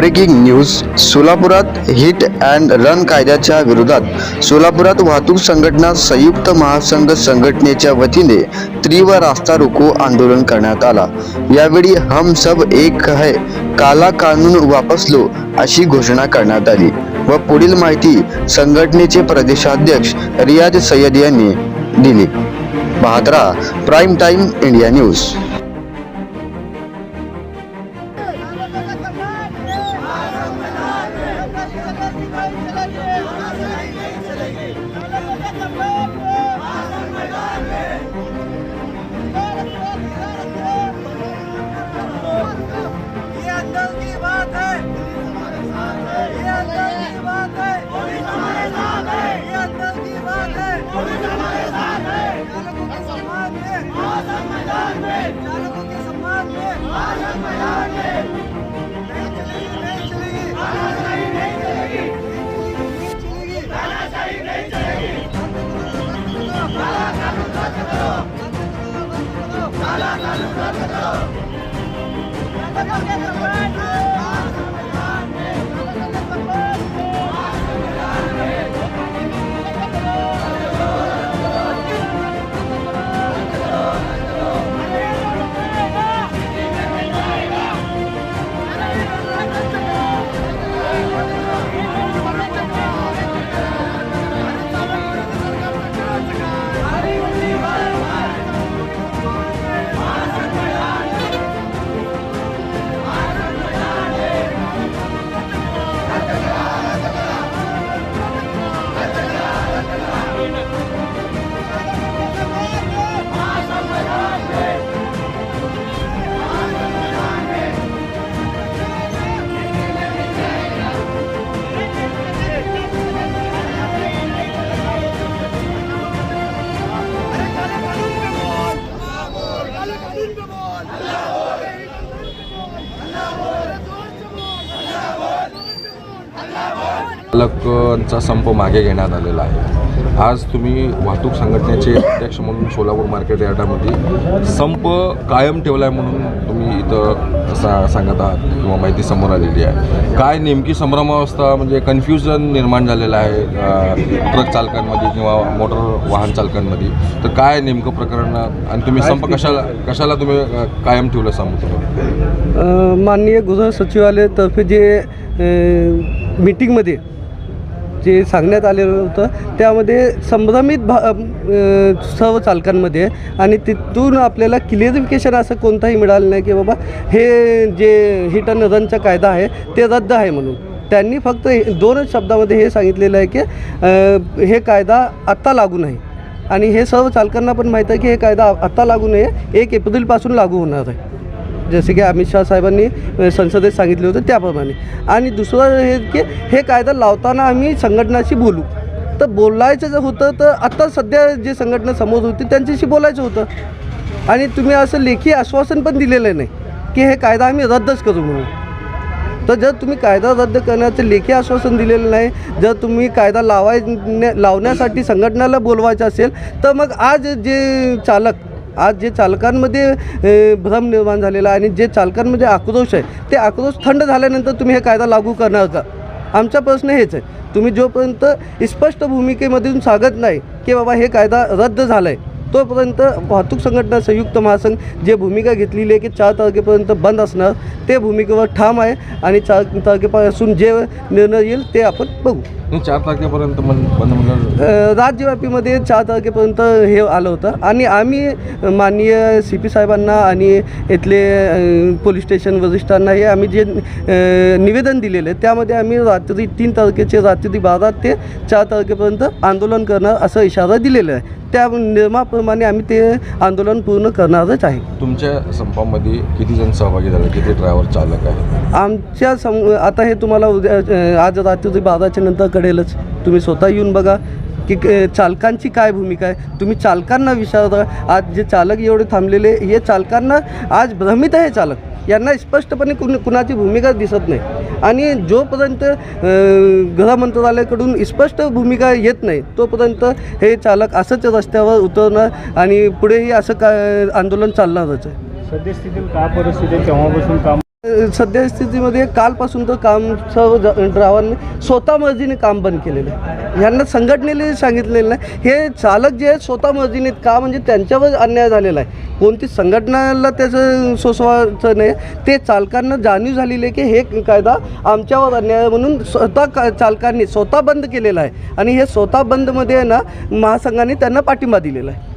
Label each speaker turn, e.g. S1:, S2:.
S1: Breaking news. सोलापुरात hit and run कायद्याच्या विरोधात सोलापुरात वाहतूक संघटना संयुक्त महासंघ संघटनेच्या वतीने तीव्र रास्ता रोको आंदोलन करण्यात आला. यावेळी हम सब एक है, काला कानून वापस लो अशी घोषणा करण्यात आली व पुढील माहिती संघटनेचे प्रदेशाध्यक्ष रियाज सय्यद यांनी दिली. पाहत रहा प्राईम टाइम इंडिया न्यूज.
S2: चालकांचा संप मागे घेण्यात आलेला आहे. आज तुम्ही वाहतूक संघटनेचे अध्यक्ष म्हणून सोलापूर मार्केट यार्डामध्ये संप कायम ठेवला आहे म्हणून तुम्ही इथं सांगत आहात किंवा माहिती समोर आलेली आहे. काय नेमकी संभ्रमावस्था म्हणजे कन्फ्युजन निर्माण झालेलं आहे ट्रक चालकांमध्ये किंवा मोटर वाहन चालकांमध्ये, तर काय नेमकं प्रकरण आणि तुम्ही संप कशाला तुम्ही कायम ठेवलं संप?
S3: माननीय गृह सचिवालयातर्फे जे मीटिंगमध्ये जे सांगण्यात आलेलं होतं त्यामध्ये संभ्रमित सर्व चालकांमध्ये आणि तिथून आपल्याला क्लिअरिफिकेशन असं कोणताही मिळालं नाही की बाबा हे जे हिट अँड रनचा कायदा आहे ते रद्द आहे म्हणून. त्यांनी फक्त दोनच शब्दामध्ये हे सांगितलेलं आहे की हे कायदा आत्ता लागू नाही आणि हे सर्व चालकांना पण माहीत आहे की हे कायदा आत्ता लागू नाही आहे, 1 एप्रिलपासून लागू होणार आहे, जसे की अमित शाह साहेबांनी संसदेत सांगितले होते त्याप्रमाणे. आणि दुसरं हे की हे कायदा लावताना आम्ही संघटनाशी बोलू, तर बोलायचं जर होतं तर आत्ता सध्या जे संघटना समोर होती त्यांच्याशी बोलायचं होतं. आणि तुम्ही असं लेखी आश्वासन पण दिलेलं नाही की हे कायदा आम्ही रद्दच करू म्हणून. तर जर तुम्ही कायदा रद्द करण्याचं लेखी आश्वासन दिलेलं नाही, जर तुम्ही कायदा लावण्यासाठी संघटनाला बोलवायचं असेल तर मग आज जे चालकांमध्ये भ्रम निर्माण झालेला आणि जे चालकांमध्ये आक्रोश आहे ते आक्रोश थंड झाल्यानंतर तुम्ही हे कायदा लागू करणार का? आमचा प्रश्न हेच आहे. तुम्ही जोपर्यंत स्पष्ट भूमिकेमधून सांगत नाही की बाबा हे कायदा रद्द झाला आहे तोपर्यंत वाहतूक संघटना संयुक्त महासंघ जे भूमिका घेतलेली आहे की 4 तारखेपर्यंत बंद असणार ते भूमिकेवर ठाम आहे आणि 4 तारखेपासून जे निर्णय येईल ते आपण बघू.
S2: 4 तारखेपर्यंत बंद म्हणजे
S3: राज्यव्यापीमध्ये 4 तारखेपर्यंत हे आलं होतं आणि आम्ही माननीय CP साहेबांना आणि इथले पोलीस स्टेशन वरिष्ठांना हे आम्ही जे निवेदन दिलेलं आहे त्यामध्ये आम्ही रात्री 3 तारखेचे रात्री 12 ते 4 तारखेपर्यंत आंदोलन करणार असा इशारा दिलेला आहे. त्या नियमाप्रमाणे आम्ही ते आंदोलन पूर्ण करणारच आहे.
S2: तुमच्या संपामध्ये किती जण सहभागी झाले, किती ड्रायव्हर चालक आहे?
S3: आमच्या आता हे तुम्हाला उद्या आज रात्री 12च्या नंतर कळेलच. तुम्ही स्वतः येऊन बघा की चालकांची काय भूमिका आहे. तुम्ही चालकांना विचारा. आज जे चालक एवढे थांबलेले हे चालकांना आज भ्रमित आहे चालक. यांना स्पष्टपणे कुणाची भूमिका दिसत नाही आणि जोपर्यंत गृह मंत्रालयाकडून स्पष्ट भूमिका येत नाही तोपर्यंत हे चालक असंच रस्त्यावर उतरणार आणि पुढेही असं आंदोलन चालणारच आहे.
S4: सद्यस्थितीत काय परिस्थिती आहे, केव्हापासून काम
S3: सद्यस्थितीमध्ये कालपासून तर काम सर्व ड्रायव्हरने स्वतः मर्जीने काम बंद केलेलं आहे. यांना संघटनेने सांगितलेलं नाही. हे चालक जे आहेत स्वतः मर्जीने का, म्हणजे त्यांच्यावर अन्याय झालेला आहे. कोणती संघटनाला त्याचं सोसवायचं नाही. ते चालकांना जाणीव झालेली आहे की हे कायदा आमच्यावर अन्याय आहे, म्हणून स्वतः चालकांनी स्वतः बंद केलेला आहे. आणि हे स्वतः बंदमध्ये आहे ना, महासंघाने त्यांना पाठिंबा दिलेला आहे.